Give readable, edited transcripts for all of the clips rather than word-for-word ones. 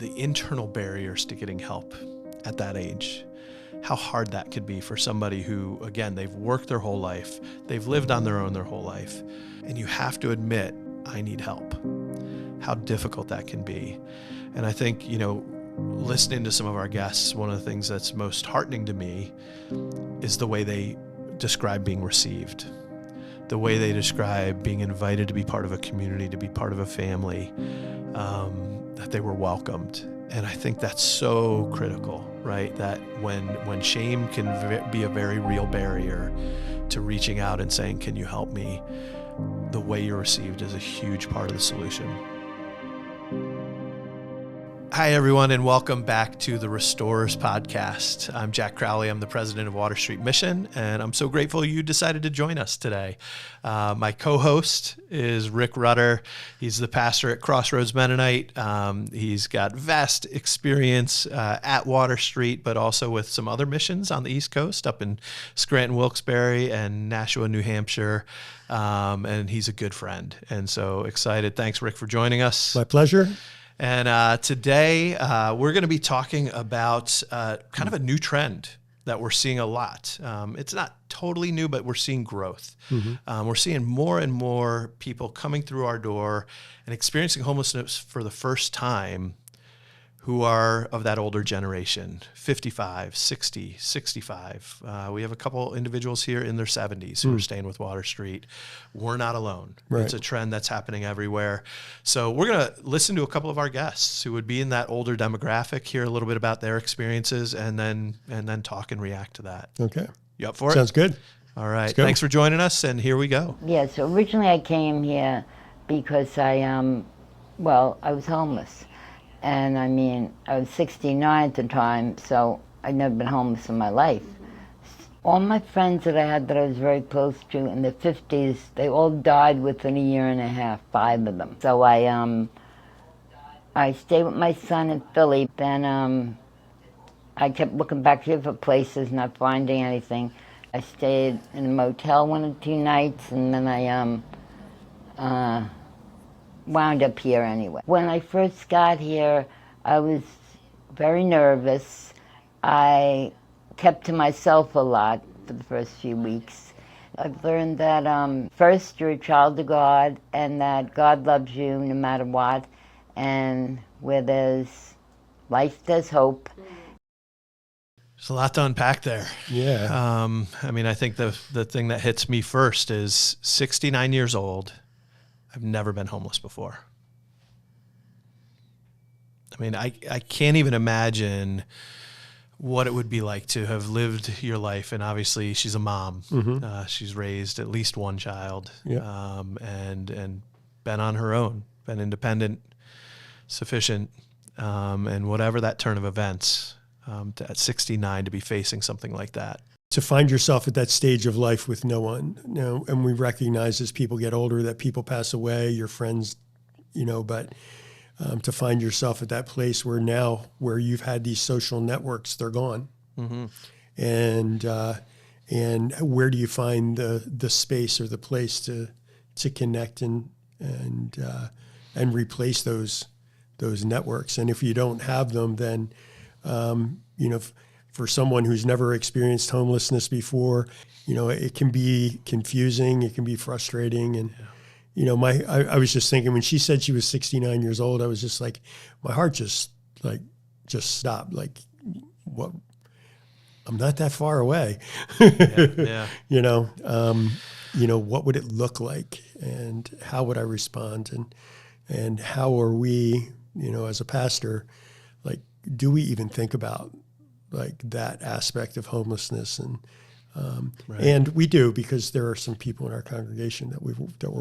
the internal barriers to getting help at that age, how hard that could be for somebody who, again, they've worked their whole life, they've lived on their own their whole life, and you have to admit, I need help. How difficult that can be. And I think, listening to some of our guests, one of the things that's most heartening to me is the way they describe being received, the way they describe being invited to be part of a community, to be part of a family, that they were welcomed. And I think that's so critical, right? That when shame can be a very real barrier to reaching out and saying, can you help me? The way you're received is a huge part of the solution. Hi, everyone, and welcome back to the Restorers Podcast. I'm Jack Crowley. I'm the president of Water Street Mission, and I'm so grateful you decided to join us today. My co-host is Rick Rutter. He's the pastor at Crossroads Mennonite. He's got vast experience at Water Street, but also with some other missions on the East Coast, up in Scranton, Wilkes-Barre, and Nashua, New Hampshire. And he's a good friend, and so excited. Thanks, Rick, for joining us. My pleasure. And today we're going to be talking about kind of a new trend that we're seeing a lot. It's not totally new, but we're seeing growth. Mm-hmm. We're seeing more and more people coming through our door and experiencing homelessness for the first time who are of that older generation, 55, 60, 65. We have a couple individuals here in their 70s who are staying with Water Street. We're not alone. Right. It's a trend that's happening everywhere. So we're going to listen to a couple of our guests who would be in that older demographic, hear a little bit about their experiences, and then talk and react to that. Okay. You up for it? Sounds good. All right. Thanks for joining us, and here we go. Yeah, so originally I came here because I was homeless. And I was 69 at the time, so I'd never been homeless in my life. All my friends that I had that I was very close to in the 50s, they all died within a year and a half, 5 of them. So I stayed with my son in Philly. Then I kept looking back here for places, not finding anything. I stayed in a motel 1 or 2 nights, and then I wound up here anyway. When I first got here, I was very nervous. I kept to myself a lot for the first few weeks. I've learned that first, you're a child of God, and that God loves you no matter what, and where there's life, there's hope. There's a lot to unpack there. Yeah. I think the thing that hits me first is 69 years old. I've never been homeless before. I can't even imagine what it would be like to have lived your life. And obviously she's a mom. Mm-hmm. She's raised at least one child, and been on her own, been independent, sufficient, and whatever that turn of events, at 69 to be facing something like that. To find yourself at that stage of life with no one, and we recognize as people get older that people pass away, your friends, but to find yourself at that place where you've had these social networks, they're gone. Mm-hmm. And where do you find the space or the place to connect and replace those networks? And if you don't have them, then, for someone who's never experienced homelessness before, it can be confusing, it can be frustrating. And, I was just thinking when she said she was 69 years old, I was just like, my heart just stopped. Like, what? I'm not that far away. Yeah. What would it look like, and how would I respond? And how are we, as a pastor, like, do we even think about like that aspect of homelessness? And right. And we do, because there are some people in our congregation that we're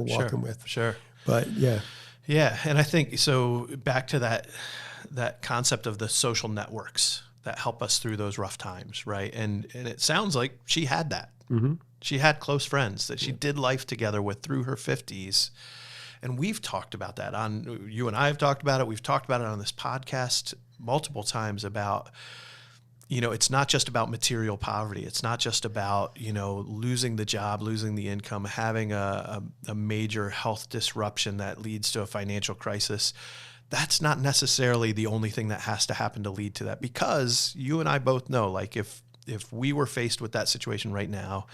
walking with. Sure. But yeah. And I think so. Back to that concept of the social networks that help us through those rough times, right? And it sounds like she had that. Mm-hmm. She had close friends that she did life together with through her 50s. And we've talked about that you and I have talked about it. We've talked about it on this podcast multiple times about, it's not just about material poverty. It's not just about, losing the job, losing the income, having a major health disruption that leads to a financial crisis. that's not necessarily the only thing that has to happen to lead to that, because you and I both know, like if we were faced with that situation right now,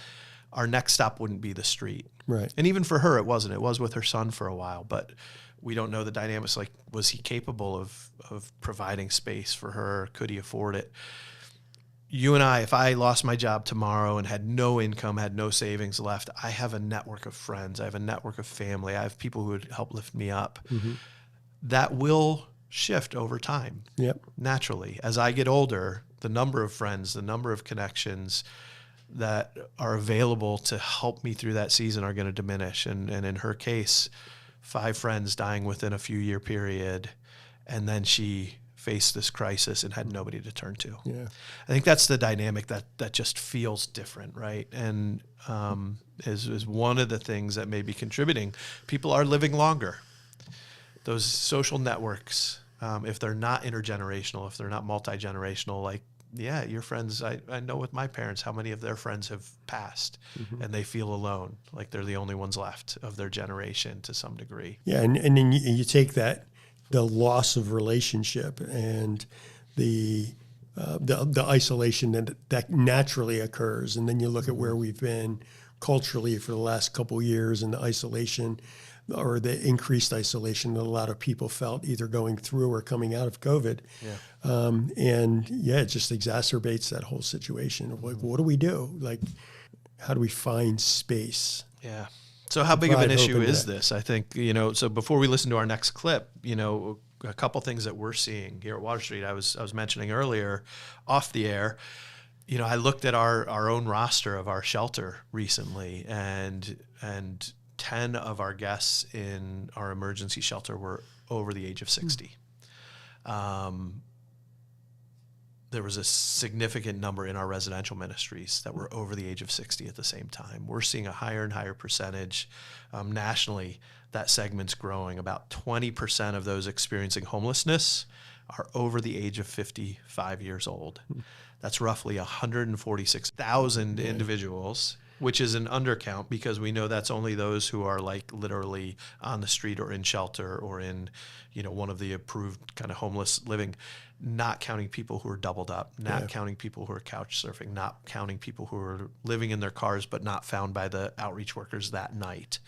our next stop wouldn't be the street. Right. And even for her, it wasn't. It was with her son for a while, but we don't know the dynamics. Like, was he capable of providing space for her? Could he afford it? You and I, if I lost my job tomorrow and had no income, had no savings left, I have a network of friends. I have a network of family. I have people who would help lift me up. Mm-hmm. That will shift over time. Yep. Naturally. As I get older, the number of friends, the number of connections that are available to help me through that season are going to diminish. And in her case, 5 friends dying within a few year period, and then she faced this crisis and had nobody to turn to. Yeah. I think that's the dynamic that just feels different, right? And is one of the things that may be contributing. People are living longer. Those social networks, if they're not intergenerational, if they're not multi-generational, like, yeah, your friends, I know with my parents how many of their friends have passed, and they feel alone, like they're the only ones left of their generation to some degree. Yeah, and then you take that, the loss of relationship and the isolation that naturally occurs, and then you look at where we've been culturally for the last couple of years, and the isolation or the increased isolation that a lot of people felt either going through or coming out of COVID. Yeah. And yeah, it just exacerbates that whole situation of like, what do we do? Like, how do we find space? Yeah. So how big of an issue is that. this? I think, so before we listen to our next clip, a couple things that we're seeing here at Water Street, I was mentioning earlier off the air, I looked at our own roster of our shelter recently, and 10 of our guests in our emergency shelter were over the age of 60. There was a significant number in our residential ministries that were over the age of 60 at the same time. We're seeing a higher and higher percentage. Nationally, that segment's growing. About 20% of those experiencing homelessness are over the age of 55 years old. That's roughly 146,000 individuals, which is an undercount because we know that's only those who are like literally on the street or in shelter or in, one of the approved kind of homeless living, not counting people who are doubled up, not counting people who are couch surfing, not counting people who are living in their cars but not found by the outreach workers that night.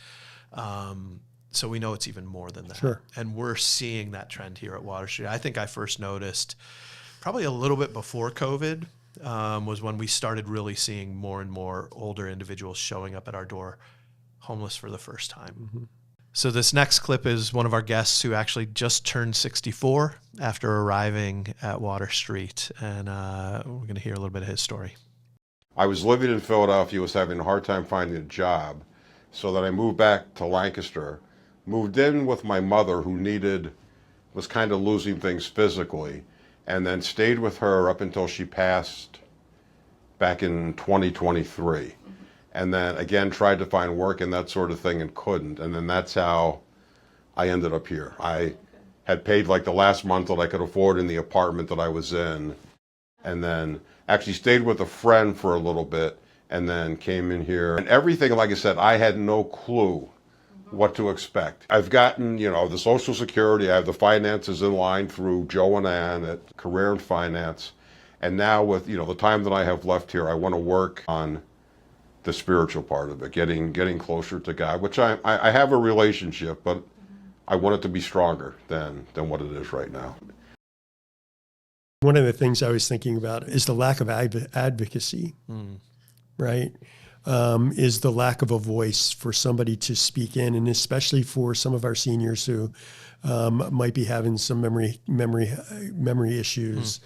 So we know it's even more than that. Sure. And we're seeing that trend here at Water Street. I think I first noticed probably a little bit before COVID, was when we started really seeing more and more older individuals showing up at our door, homeless for the first time. Mm-hmm. So this next clip is one of our guests who actually just turned 64 after arriving at Water Street, and we're going to hear a little bit of his story. I was living in Philadelphia, was having a hard time finding a job, so that I moved back to Lancaster, moved in with my mother who was kind of losing things physically, and then stayed with her up until she passed back in 2023. And then again tried to find work and that sort of thing and couldn't. And then that's how I ended up here. I had paid like the last month that I could afford in the apartment that I was in, and then actually stayed with a friend for a little bit and then came in here. And everything, like I said, I had no clue what to expect. I've gotten, the Social Security, I have the finances in line through Joe and Ann at Career and Finance. And now with, the time that I have left here, I want to work on the spiritual part of it, getting closer to God, which I have a relationship, but I want it to be stronger than what it is right now. One of the things I was thinking about is the lack of advocacy, right? Is the lack of a voice for somebody to speak in, and especially for some of our seniors who might be having some memory issues,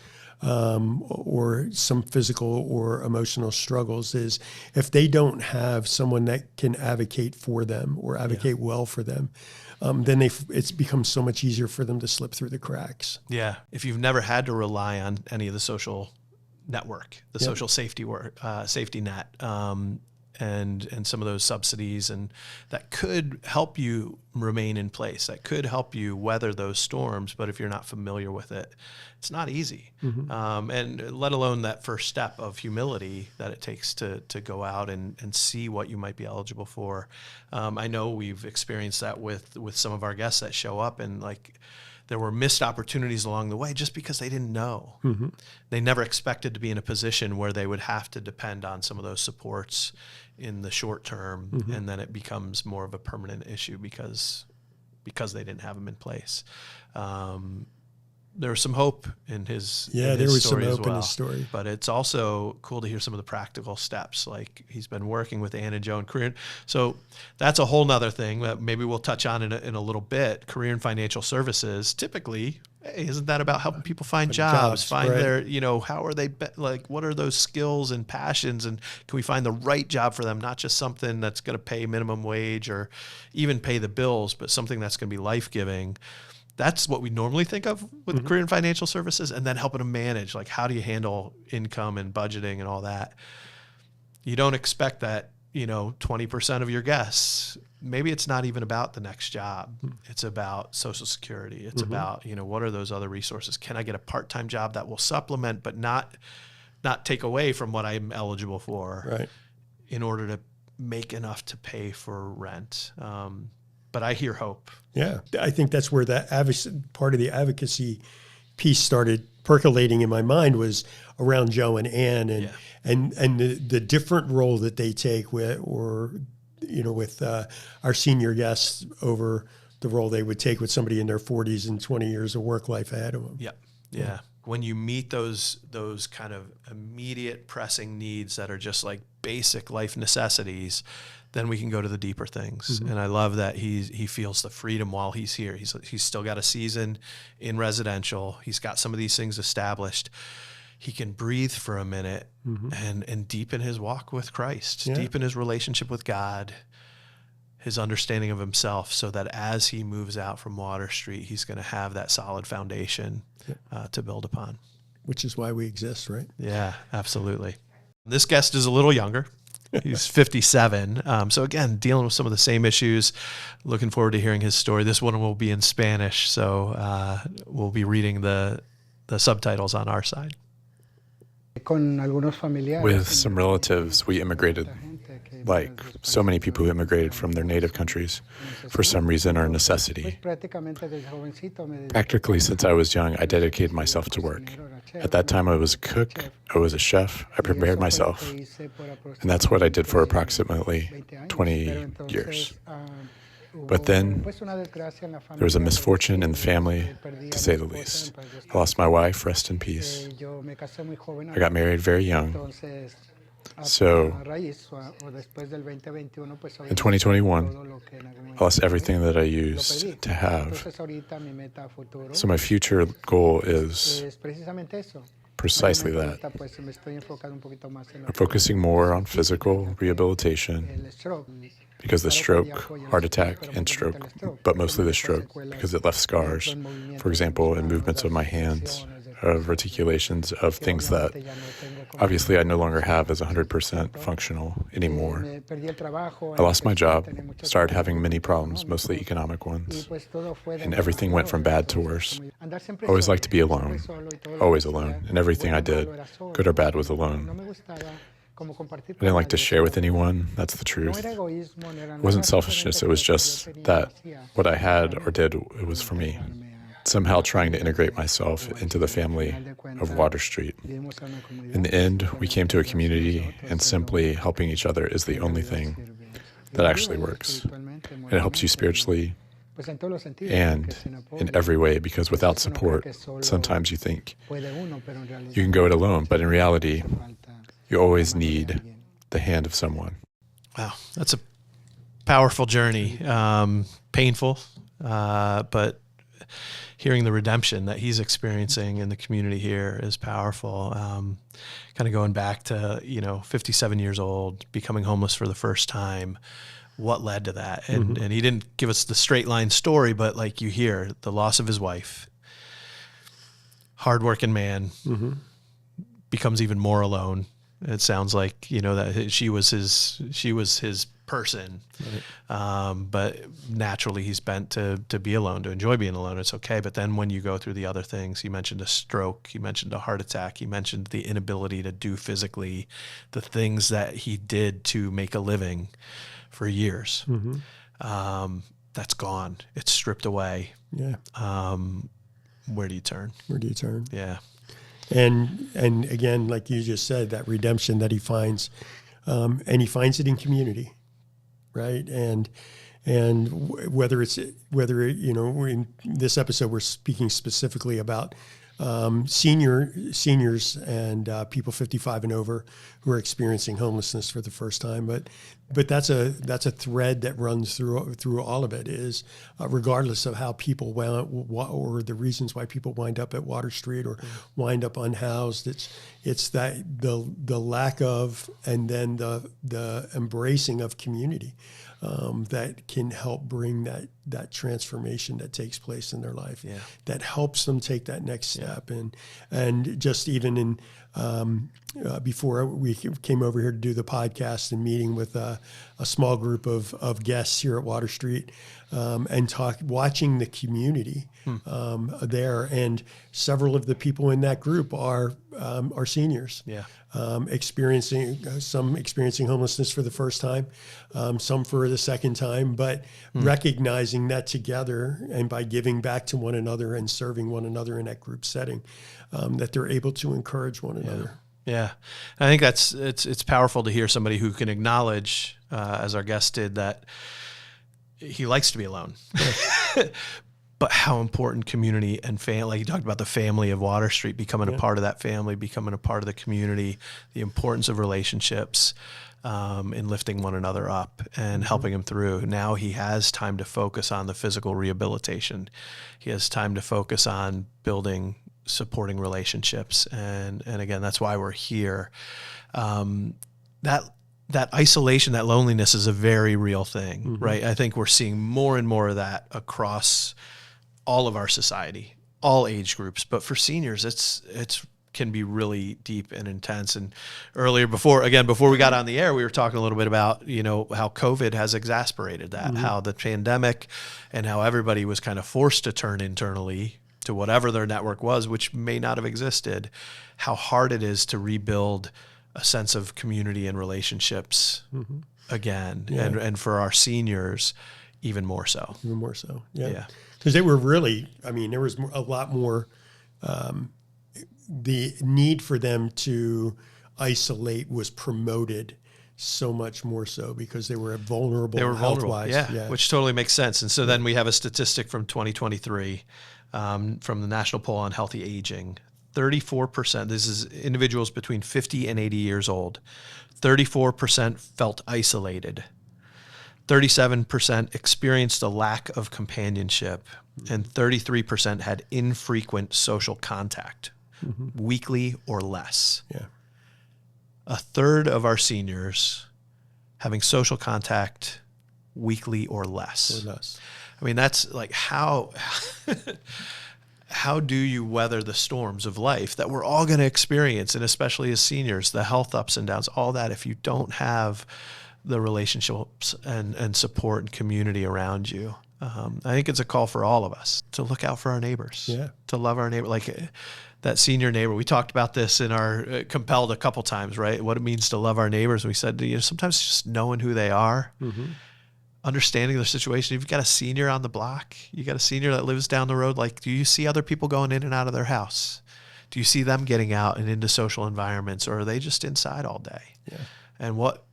or some physical or emotional struggles, is if they don't have someone that can advocate for them or advocate well for them, then it's become so much easier for them to slip through the cracks. Yeah. If you've never had to rely on any of the social network, the social safety net, and some of those subsidies, and that could help you remain in place, that could help you weather those storms. But if you're not familiar with it, it's not easy. And let alone that first step of humility that it takes to go out and see what you might be eligible for. I know we've experienced that with some of our guests that show up, and like there were missed opportunities along the way just because they didn't know. Mm-hmm. They never expected to be in a position where they would have to depend on some of those supports in the short term, Mm-hmm. and then it becomes more of a permanent issue because they didn't have them in place. There was some hope in his Yeah, in there his was some story as hope in well. his story. But it's also cool to hear some of the practical steps. Like he's been working with Ann and Joe and career. So that's a whole nother thing that maybe we'll touch on in a little bit. Career and financial services, typically, hey, isn't that about helping people find jobs, find right. their, how are they, like, what are those skills and passions, and can we find the right job for them, not just something that's going to pay minimum wage or even pay the bills, but something that's going to be life-giving. That's what we normally think of with Mm-hmm. career and financial services, and then helping them manage, like how do you handle income and budgeting and all that. You don't expect that, 20% of your guests, maybe it's not even about the next job. It's about Social Security. It's Mm-hmm. about, what are those other resources? Can I get a part-time job that will supplement, but not take away from what I'm eligible for, Right. in order to make enough to pay for rent? But I hear hope. Yeah, I think that's where that part of the advocacy piece started percolating in my mind, was around Joe and Ann, and the different role that they take with our senior guests over the role they would take with somebody in their 40s and 20 years of work life ahead of them. Yeah. When you meet those kind of immediate pressing needs that are just like basic life necessities, then we can go to the deeper things. Mm-hmm. And I love that he feels the freedom while he's here. He's still got a season in residential. He's got some of these things established. He can breathe for a minute and deepen his walk with Christ, deepen his relationship with God, his understanding of himself, so that as he moves out from Water Street, he's going to have that solid foundation to build upon. Which is why we exist, right? Yeah, absolutely. This guest is a little younger. He's 57. So again, dealing with some of the same issues. Looking forward to hearing his story. This one will be in Spanish, so we'll be reading the subtitles on our side. With some relatives, we immigrated, like so many people who immigrated from their native countries, for some reason or necessity. Practically since I was young, I dedicated myself to work. At that time, I was a cook, I was a chef, I prepared myself, and that's what I did for approximately 20 years. But then there was a misfortune in the family, to say the least. I lost my wife, rest in peace. I got married very young. So in 2021, I lost everything that I used to have. So my future goal is precisely that. I'm focusing more on physical rehabilitation, because the stroke, heart attack, and stroke, but mostly the stroke, because it left scars, for example, in movements of my hands, of articulations, of things that obviously I no longer have as 100% functional anymore. I lost my job, started having many problems, mostly economic ones, and everything went from bad to worse. I always liked to be alone, always alone, and everything I did, good or bad, was alone. I didn't like to share with anyone, that's the truth. It wasn't selfishness, it was just that what I had or did, it was for me. Somehow trying to integrate myself into the family of Water Street. In the end, we came to a community, and simply helping each other is the only thing that actually works. And it helps you spiritually and in every way, because without support, sometimes you think you can go it alone, but in reality, you always need the hand of someone. Wow, that's a powerful journey. Painful, but hearing the redemption that he's experiencing in the community here is powerful. Kind of going back to, 57 years old, becoming homeless for the first time, what led to that? And he didn't give us the straight line story, but like you hear, the loss of his wife, hardworking man, becomes even more alone. It sounds like, that she was his person. Right. But naturally he's bent to be alone, to enjoy being alone. It's okay. But then when you go through the other things, you mentioned a stroke, you mentioned a heart attack, you mentioned the inability to do physically the things that he did to make a living for years. that's gone. It's stripped away. Yeah. Where do you turn? Where do you turn? Yeah. And again, like you just said, that redemption that he finds, and he finds it in community, right? And whether in this episode we're speaking specifically about seniors and people 55 and over who are experiencing homelessness for the first time, but that's a thread that runs through all of it, is regardless of how people or the reasons why people wind up at Water Street or wind up unhoused, it's that the lack of, and then the embracing of community that can help bring that transformation that takes place in their life, that helps them take that next step. And just even in before we came over here to do the podcast and meeting with a small group of guests here at Water Street, and watching the community there, and several of the people in that group are seniors, experiencing homelessness for the first time, some for the second time, but recognizing that together, and by giving back to one another and serving one another in that group setting, that they're able to encourage one another. Yeah, I think it's powerful to hear somebody who can acknowledge, as our guest did, that he likes to be alone, but how important community and family, like you talked about the family of Water Street, becoming a part of that family, becoming a part of the community, the importance of relationships, in lifting one another up and helping him through. Now he has time to focus on the physical rehabilitation. He has time to focus on supporting relationships. And again, that's why we're here. That isolation, that loneliness is a very real thing, right? I think we're seeing more and more of that across all of our society, all age groups. But for seniors, it's can be really deep and intense. And earlier, before we got on the air, we were talking a little bit about, how COVID has exacerbated that, how the pandemic and how everybody was kind of forced to turn internally to whatever their network was, which may not have existed, how hard it is to rebuild a sense of community and relationships again. And for our seniors, even more so. Even more so, yeah. Because they were really, there was a lot more, the need for them to isolate was promoted so much more so because they were vulnerable health-wise. Which totally makes sense. And so then we have a statistic from 2023 from the National Poll on Healthy Aging. 34%, this is individuals between 50 and 80 years old, 34% felt isolated. 37% experienced a lack of companionship, and 33% had infrequent social contact, weekly or less. Yeah. A third of our seniors having social contact weekly or less. That's like how do you weather the storms of life that we're all going to experience, and especially as seniors, the health ups and downs, all that, if you don't have the relationships and support and community around you. I think it's a call for all of us to look out for our neighbors, to love our neighbor, like that senior neighbor. We talked about this in our Compelled a couple times, right? What it means to love our neighbors. We said, sometimes just knowing who they are, understanding their situation. If you've got a senior on the block, you got a senior that lives down the road, like, do you see other people going in and out of their house? Do you see them getting out and into social environments, or are they just inside all day? Yeah. And what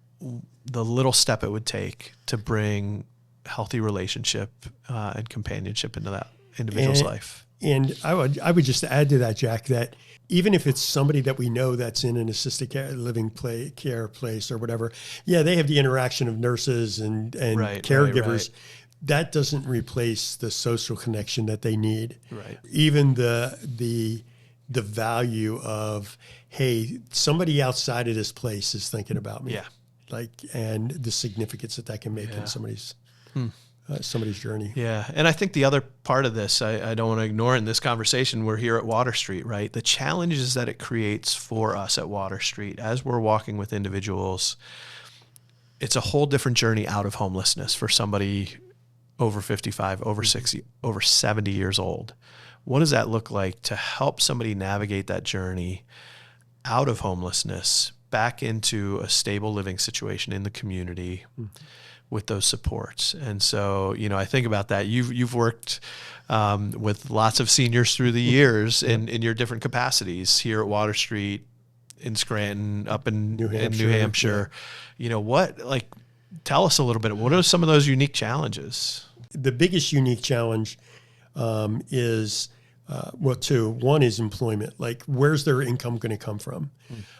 the little step it would take to bring healthy relationship and companionship into that individual's life. And I would just add to that, Jack, that even if it's somebody that we know that's in an assisted living care place or whatever, they have the interaction of nurses and caregivers. Right. That doesn't replace the social connection that they need. Right. Even the value of, hey, somebody outside of this place is thinking about me. Yeah. And the significance that can make in somebody's journey. Yeah. And I think the other part of this, I don't want to ignore in this conversation, we're here at Water Street, right? The challenges that it creates for us at Water Street as we're walking with individuals, it's a whole different journey out of homelessness for somebody over 55, over 60, over 70 years old. What does that look like to help somebody navigate that journey out of homelessness back into a stable living situation in the community with those supports. And so, I think about that. You've worked with lots of seniors through the years in your different capacities here at Water Street, in Scranton, up in New Hampshire. Yeah. Tell us a little bit. What are some of those unique challenges? The biggest unique challenge is, two. One is employment. Like, where's their income going to come from?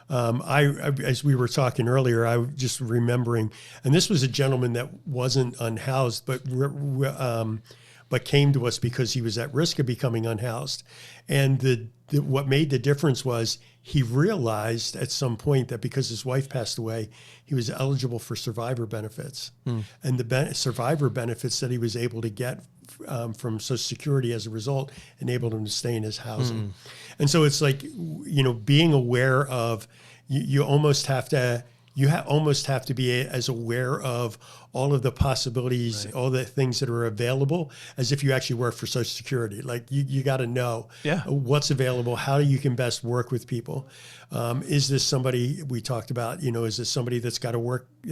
As we were talking earlier, I was just remembering, and this was a gentleman that wasn't unhoused, but came to us because he was at risk of becoming unhoused. And what made the difference was he realized at some point that because his wife passed away, he was eligible for survivor benefits. And the survivor benefits that he was able to get from Social Security as a result enabled him to stay in his housing. And so it's like, being aware of, you almost have to be as aware of all of the possibilities, right, all the things that are available as if you actually work for Social Security. Like, you got to know what's available, how you can best work with people. Is this somebody we talked about, is this somebody that's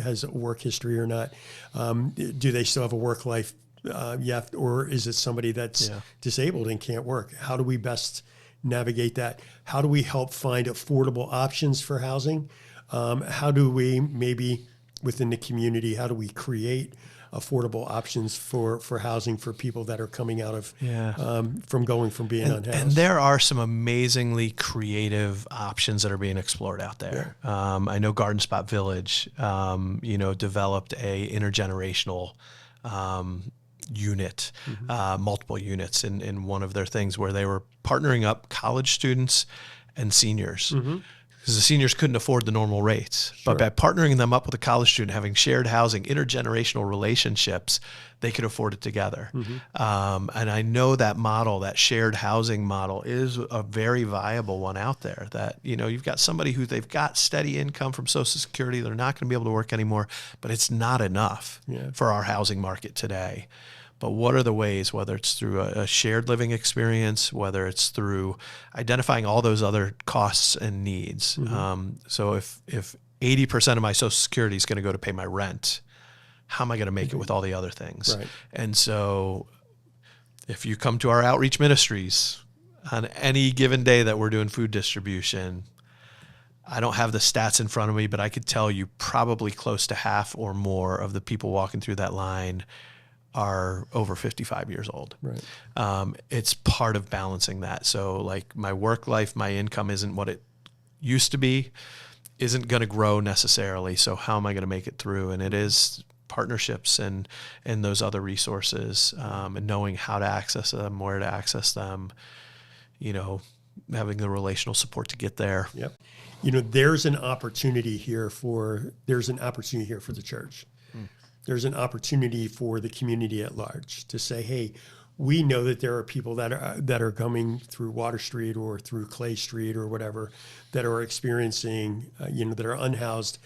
has a work history or not? Do they still have a work life? Or is it somebody that's disabled and can't work? How do we best navigate that? How do we help find affordable options for housing? How do we, maybe within the community, how do we create affordable options for housing for people that are coming out of from being unhoused? And there are some amazingly creative options that are being explored out there. Yeah. I know Garden Spot Village, developed a intergenerational unit, multiple units in one of their things where they were partnering up college students and seniors. Because the seniors couldn't afford the normal rates. Sure. But by partnering them up with a college student, having shared housing, intergenerational relationships, they could afford it together. And I know that model, that shared housing model, is a very viable one out there. That, you've got somebody who they've got steady income from Social Security, they're not going to be able to work anymore, but it's not enough for our housing market today. But what are the ways, whether it's through a shared living experience, whether it's through identifying all those other costs and needs. So if 80% of my Social Security is going to go to pay my rent, how am I going to make it with all the other things? Right. And so if you come to our outreach ministries on any given day that we're doing food distribution, I don't have the stats in front of me, but I could tell you probably close to half or more of the people walking through that line are over 55 years old. Right. It's part of balancing that. So like my work life, my income isn't what it used to be, isn't going to grow necessarily. So how am I going to make it through? And it is partnerships and those other resources, and knowing how to access them, where to access them, having the relational support to get there. Yep. There's an opportunity here for the church. There's an opportunity for the community at large to say, hey, we know that there are people that are coming through Water Street or through Clay Street or whatever that are experiencing, that are unhoused,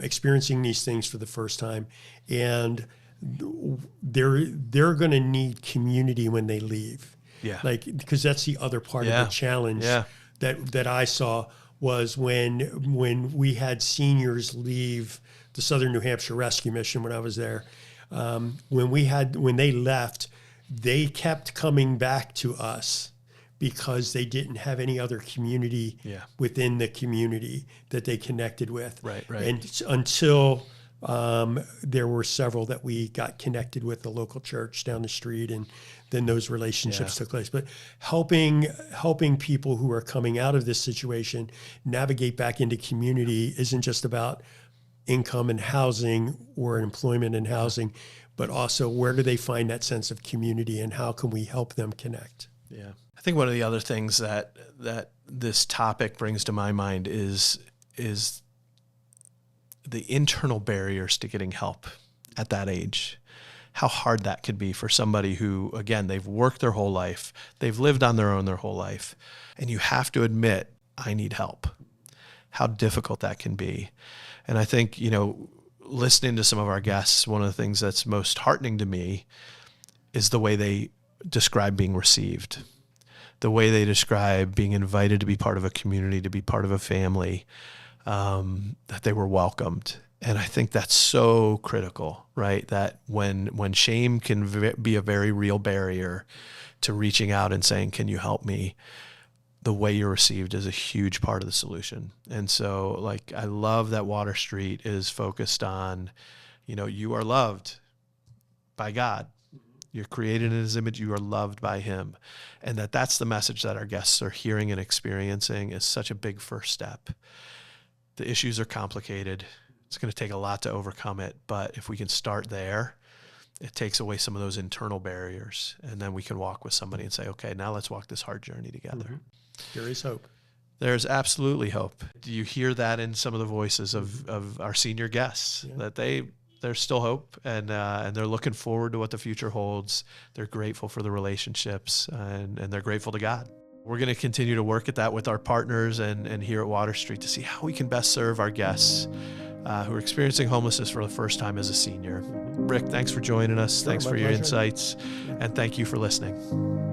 experiencing these things for the first time. And they're going to need community when they leave. Yeah. Because that's the other part of the challenge that I saw was when we had seniors leave the Southern New Hampshire Rescue Mission when I was there. When they left, they kept coming back to us because they didn't have any other community within the community that they connected with. Right. And until there were several that we got connected with the local church down the street, and then those relationships took place. But helping people who are coming out of this situation navigate back into community isn't just about income and housing or employment and housing, but also where do they find that sense of community and how can we help them connect? Yeah. I think one of the other things that this topic brings to my mind is the internal barriers to getting help at that age. How hard that could be for somebody who, again, they've worked their whole life, they've lived on their own their whole life, and you have to admit, I need help. How difficult that can be. And I think, listening to some of our guests, one of the things that's most heartening to me is the way they describe being received, the way they describe being invited to be part of a community, to be part of a family, that they were welcomed And I think that's so critical, right? That when shame can be a very real barrier to reaching out and saying, can you help me? The way you're received is a huge part of the solution. And so, like, I love that Water Street is focused on, you are loved by God. You're created in his image. You are loved by him. And that's the message that our guests are hearing and experiencing is such a big first step. The issues are complicated. It's going to take a lot to overcome it. But if we can start there, it takes away some of those internal barriers. And then we can walk with somebody and say, okay, now let's walk this hard journey together. Mm-hmm. There is hope. There's absolutely hope. Do you hear that in some of the voices of our senior guests, that there's still hope, and they're looking forward to what the future holds. They're grateful for the relationships, and they're grateful to God. We're going to continue to work at that with our partners and here at Water Street to see how we can best serve our guests who are experiencing homelessness for the first time as a senior. Rick, thanks for joining us. Thanks for your insights, and thank you for listening.